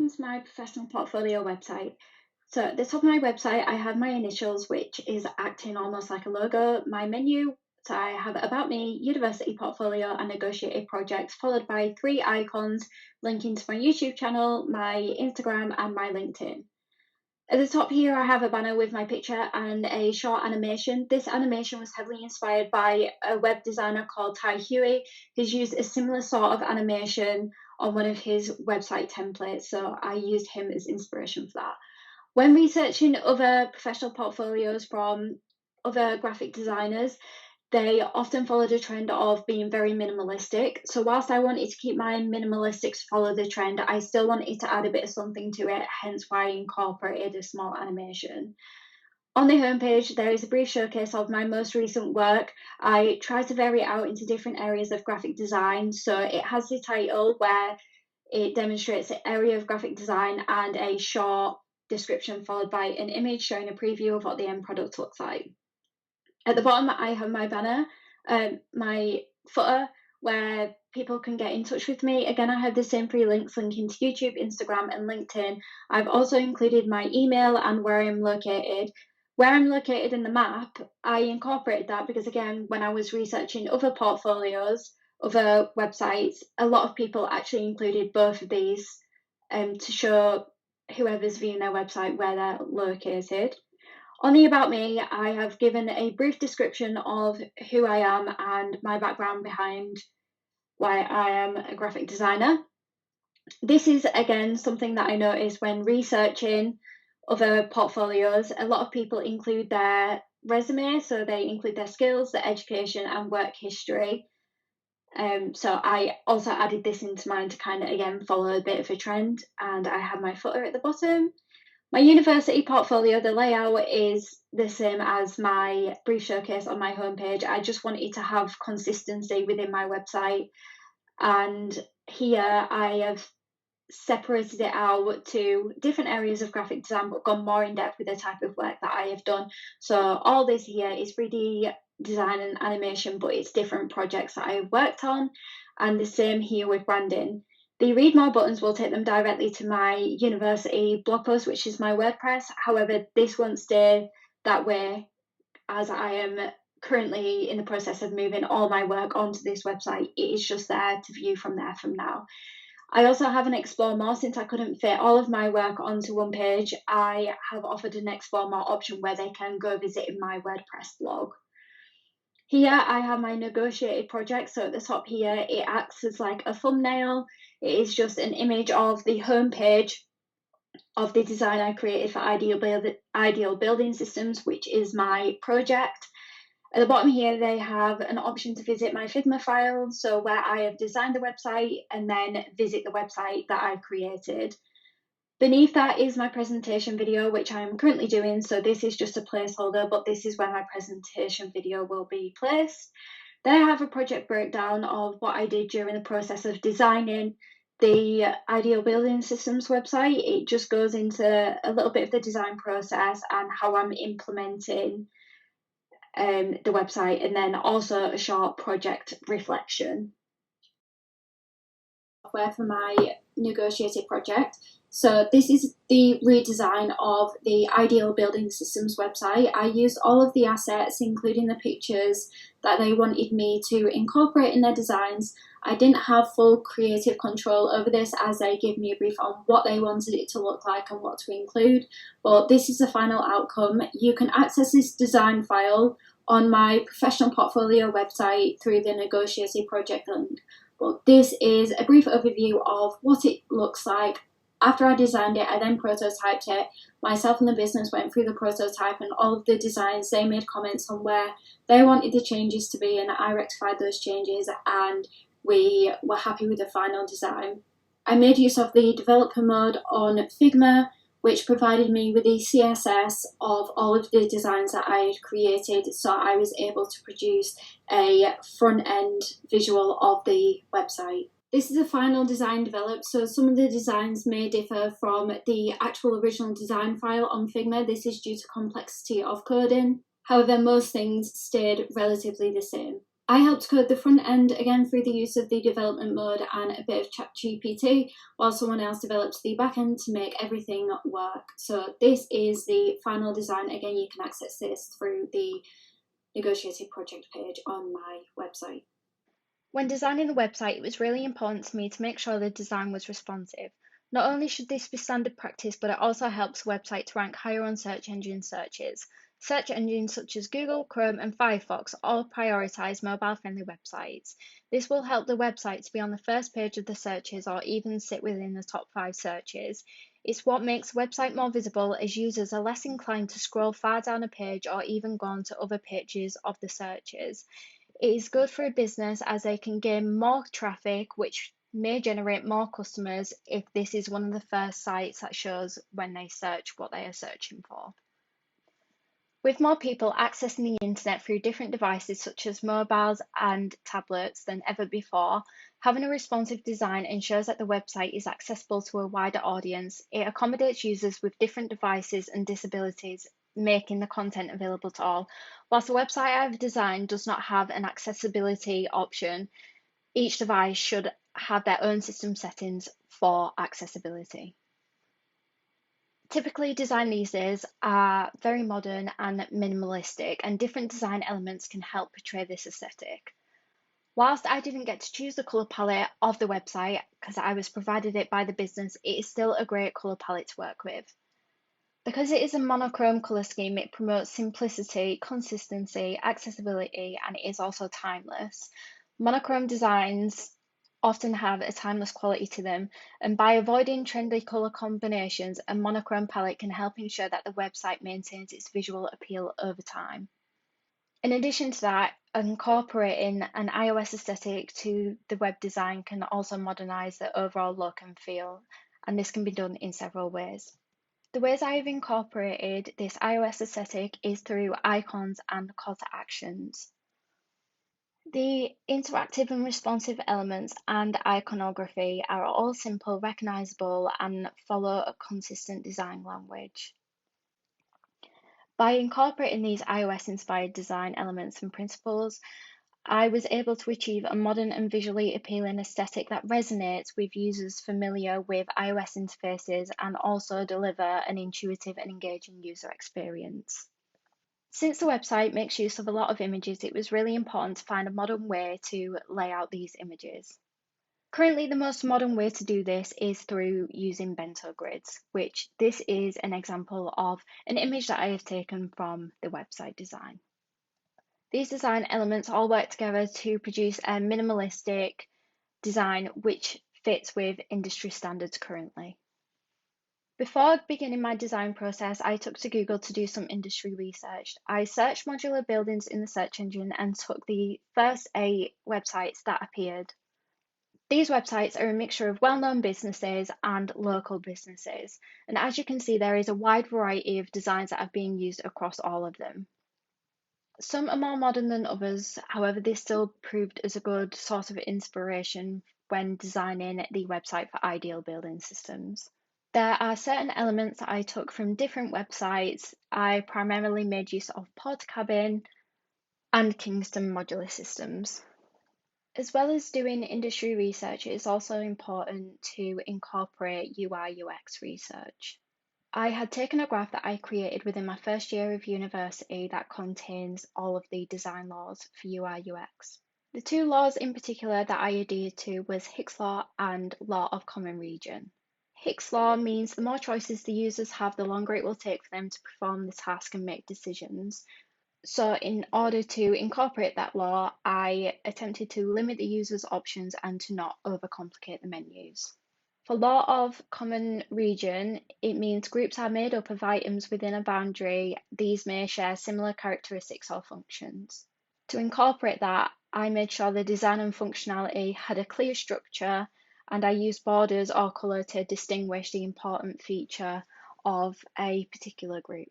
welcome to my professional portfolio website. So at the top of my website, I have my initials, which is acting almost like a logo, my menu. So I have About Me, University Portfolio, and Negotiated Projects, followed by 3 icons linking to my YouTube channel, my Instagram, and my LinkedIn. At the top here, I have a banner with my picture and a short animation. This animation was heavily inspired by a web designer called Ty Huey, who's used a similar sort of animation on one of his website templates, so I used him as inspiration for that. When researching other professional portfolios from other graphic designers, they often followed a trend of being very minimalistic. So whilst I wanted to keep mine minimalistic to follow the trend, I still wanted to add a bit of something to it, hence why I incorporated a small animation. On the homepage, there is a brief showcase of my most recent work. I tried to vary it out into different areas of graphic design. So it has the title where it demonstrates the area of graphic design and a short description followed by an image showing a preview of what the end product looks like. At the bottom, I have my banner, my footer, where people can get in touch with me. Again, I have the same 3 links linking to YouTube, Instagram, and LinkedIn. I've also included my email and where I'm located. Where I'm located in the map, I incorporated that because, again, when I was researching other portfolios, other websites, a lot of people actually included both of these to show whoever's viewing their website where they're located. On the About Me, I have given a brief description of who I am and my background behind why I am a graphic designer. This is, again, something that I noticed when researching other portfolios. A lot of people include their resume, so they include their skills, their education, and work history. So I also added this into mine to kind of, again, follow a bit of a trend, and I have my footer at the bottom. My university portfolio, the layout is the same as my brief showcase on my homepage. I just wanted to have consistency within my website. And here I have separated it out to different areas of graphic design, but gone more in depth with the type of work that I have done. So all this here is 3D design and animation, but it's different projects that I've worked on. And the same here with branding. The read more buttons will take them directly to my university blog post, which is my WordPress. However, this won't stay that way as I am currently in the process of moving all my work onto this website. It is just there to view from there from now. I also have an Explore More. Since I couldn't fit all of my work onto one page, I have offered an Explore More option where they can go visit my WordPress blog. Here I have my negotiated project. So at the top here, it acts as like a thumbnail. It is just an image of the homepage of the design I created for Ideal Building Systems, which is my project. At the bottom here, they have an option to visit my Figma file, so where I have designed the website and then visit the website that I've created. Beneath that is my presentation video, which I'm currently doing, so this is just a placeholder, but this is where my presentation video will be placed. Then I have a project breakdown of what I did during the process of designing the Ideal Building Systems website. It just goes into a little bit of the design process and how I'm implementing the website, and then also a short project reflection. Software for my negotiated project. So this is the redesign of the Ideal Building Systems website. I used all of the assets, including the pictures that they wanted me to incorporate in their designs. I didn't have full creative control over this as they gave me a brief on what they wanted it to look like and what to include, but this is the final outcome. You can access this design file on my professional portfolio website through the negotiated project link. But this is a brief overview of what it looks like. After I designed it, I then prototyped it. Myself and the business went through the prototype and all of the designs. They made comments on where they wanted the changes to be, and I rectified those changes, and we were happy with the final design. I made use of the developer mode on Figma, which provided me with the CSS of all of the designs that I had created, so I was able to produce a front-end visual of the website. This is a final design developed, so some of the designs may differ from the actual original design file on Figma. This is due to complexity of coding. However, most things stayed relatively the same. I helped code the front end again through the use of the development mode and a bit of ChatGPT, while someone else developed the back end to make everything work. So this is the final design. Again, you can access this through the negotiated project page on my website. When designing the website, it was really important to me to make sure the design was responsive. Not only should this be standard practice, but it also helps the website to rank higher on search engine searches. Search engines such as Google, Chrome, and Firefox all prioritize mobile-friendly websites. This will help the website to be on the first page of the searches or even sit within the top 5 searches. It's what makes the website more visible, as users are less inclined to scroll far down a page or even go on to other pages of the searches. It is good for a business as they can gain more traffic, which may generate more customers if this is one of the first sites that shows when they search what they are searching for. With more people accessing the internet through different devices such as mobiles and tablets than ever before, having a responsive design ensures that the website is accessible to a wider audience. It accommodates users with different devices and disabilities, making the content available to all. Whilst the website I have designed does not have an accessibility option, each device should have their own system settings for accessibility. Typically, design these days are very modern and minimalistic, and different design elements can help portray this aesthetic. Whilst I didn't get to choose the colour palette of the website because I was provided it by the business, it is still a great colour palette to work with. Because it is a monochrome colour scheme, it promotes simplicity, consistency, accessibility, and it is also timeless. Monochrome designs often have a timeless quality to them, and by avoiding trendy colour combinations, a monochrome palette can help ensure that the website maintains its visual appeal over time. In addition to that, incorporating an iOS aesthetic to the web design can also modernise the overall look and feel, and this can be done in several ways. The ways I have incorporated this iOS aesthetic is through icons and call to actions. The interactive and responsive elements and iconography are all simple, recognizable, and follow a consistent design language. By incorporating these iOS-inspired design elements and principles, I was able to achieve a modern and visually appealing aesthetic that resonates with users familiar with iOS interfaces and also deliver an intuitive and engaging user experience. Since the website makes use of a lot of images, it was really important to find a modern way to lay out these images. Currently, the most modern way to do this is through using bento grids, which this is an example of an image that I have taken from the website design. These design elements all work together to produce a minimalistic design which fits with industry standards currently. Before beginning my design process, I took to Google to do some industry research. I searched modular buildings in the search engine and took the first 8 websites that appeared. These websites are a mixture of well-known businesses and local businesses, and as you can see, there is a wide variety of designs that are being used across all of them. Some are more modern than others, however, this still proved as a good source of inspiration when designing the website for Ideal Building Systems. There are certain elements that I took from different websites. I primarily made use of Podcabin and Kingston Modular Systems. As well as doing industry research, it is also important to incorporate UI UX research. I had taken a graph that I created within my first year of university that contains all of the design laws for UI UX. The 2 laws in particular that I adhered to was Hicks Law and Law of Common Region. Hicks Law means the more choices the users have, the longer it will take for them to perform the task and make decisions. So in order to incorporate that law, I attempted to limit the user's options and to not overcomplicate the menus. For law of common region, it means groups are made up of items within a boundary. These may share similar characteristics or functions. To incorporate that, I made sure the design and functionality had a clear structure, and I used borders or colour to distinguish the important feature of a particular group.